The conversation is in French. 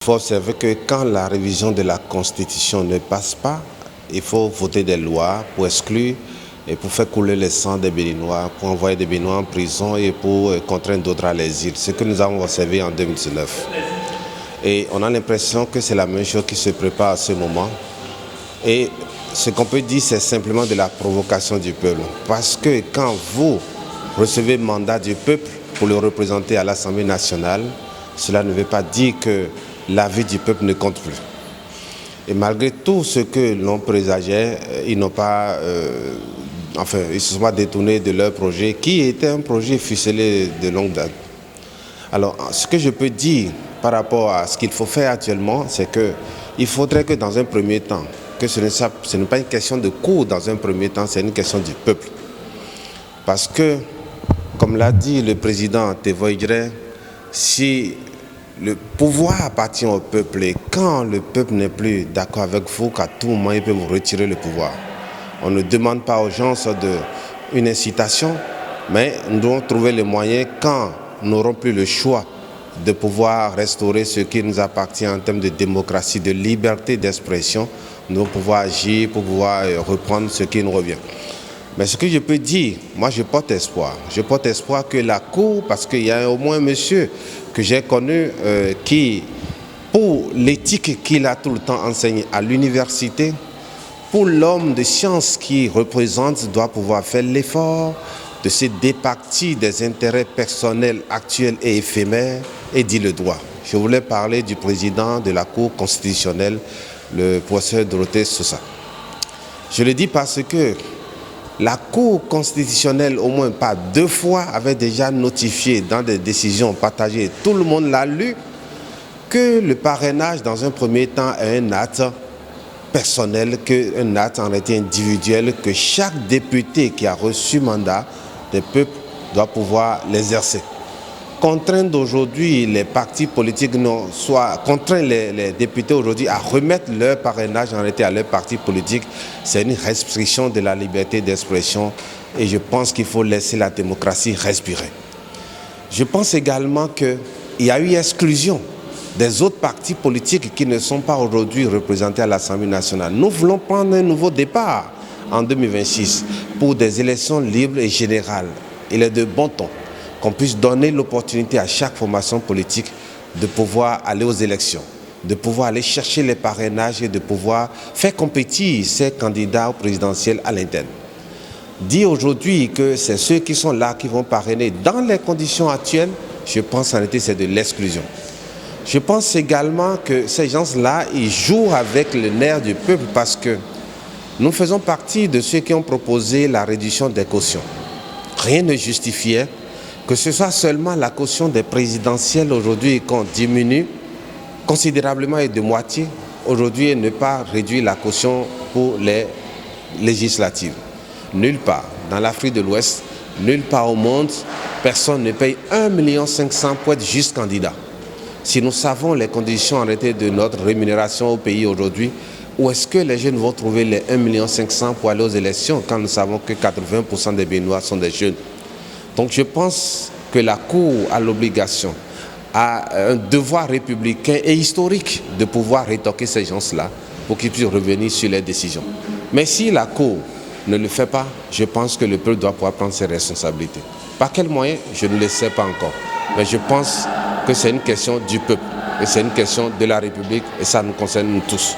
Il faut observer que quand la révision de la Constitution ne passe pas, il faut voter des lois pour exclure et pour faire couler le sang des Béninois, pour envoyer des Béninois en prison et pour contraindre d'autres à l'exil. Ce que nous avons observé en 2019. Et on a l'impression que c'est la même chose qui se prépare à ce moment. Et ce qu'on peut dire, c'est simplement de la provocation du peuple. Parce que quand vous recevez le mandat du peuple pour le représenter à l'Assemblée nationale, cela ne veut pas dire que l'avis du peuple ne compte plus. Et malgré tout ce que l'on présageait, ils n'ont pas, ils se sont pas détournés de leur projet, qui était un projet ficelé de longue date. Alors, ce que je peux dire par rapport à ce qu'il faut faire actuellement, c'est qu'il faudrait que dans un premier temps, que ce n'est pas une question de cours dans un premier temps, c'est une question du peuple. Parce que, comme l'a dit le président Tevoidre, si le pouvoir appartient au peuple et quand le peuple n'est plus d'accord avec vous, qu'à tout moment il peut vous retirer le pouvoir. On ne demande pas aux gens une incitation, mais nous devons trouver les moyens quand nous n'aurons plus le choix de pouvoir restaurer ce qui nous appartient en termes de démocratie, de liberté d'expression. Nous devons pouvoir agir pour pouvoir reprendre ce qui nous revient. Mais ce que je peux dire, moi je porte espoir. Je porte espoir que la Cour, parce qu'il y a au moins un monsieur que j'ai connu qui, pour l'éthique qu'il a tout le temps enseigné à l'université, pour l'homme de science qu'il représente, doit pouvoir faire l'effort de se départir des intérêts personnels actuels et éphémères et dire le droit. Je voulais parler du président de la Cour constitutionnelle, le professeur Dorothée Sosa. Je le dis parce que la Cour constitutionnelle, au moins pas 2 fois, avait déjà notifié dans des décisions partagées, tout le monde l'a lu, que le parrainage, dans un premier temps, est un acte personnel, qu'un acte en réalité individuel, que chaque député qui a reçu mandat des peuples doit pouvoir l'exercer. Contraindre aujourd'hui les partis politiques, contraindre les députés aujourd'hui à remettre leur parrainage en réalité à leur parti politique, c'est une restriction de la liberté d'expression et je pense qu'il faut laisser la démocratie respirer. Je pense également qu'il y a eu exclusion des autres partis politiques qui ne sont pas aujourd'hui représentés à l'Assemblée nationale. Nous voulons prendre un nouveau départ en 2026 pour des élections libres et générales. Il est de bon ton qu'on puisse donner l'opportunité à chaque formation politique de pouvoir aller aux élections, de pouvoir aller chercher les parrainages et de pouvoir faire compétir ces candidats présidentiels à l'interne. Dire aujourd'hui que c'est ceux qui sont là qui vont parrainer dans les conditions actuelles, je pense en réalité c'est de l'exclusion. Je pense également que ces gens-là, ils jouent avec le nerf du peuple parce que nous faisons partie de ceux qui ont proposé la réduction des cautions. Rien ne justifiait que ce soit seulement la caution des présidentielles aujourd'hui qu'on diminue considérablement et de moitié, aujourd'hui ne pas réduire la caution pour les législatives. Nulle part dans l'Afrique de l'Ouest, nulle part au monde, personne ne paye 1,5 million pour être juste candidat. Si nous savons les conditions en réalité de notre rémunération au pays aujourd'hui, où est-ce que les jeunes vont trouver les 1,5 million pour aller aux élections quand nous savons que 80% des Béninois sont des jeunes? Donc je pense que la Cour a l'obligation, a un devoir républicain et historique de pouvoir rétorquer ces gens-là pour qu'ils puissent revenir sur les décisions. Mais si la Cour ne le fait pas, je pense que le peuple doit pouvoir prendre ses responsabilités. Par quels moyens? Je ne le sais pas encore. Mais je pense que c'est une question du peuple et c'est une question de la République et ça nous concerne nous tous.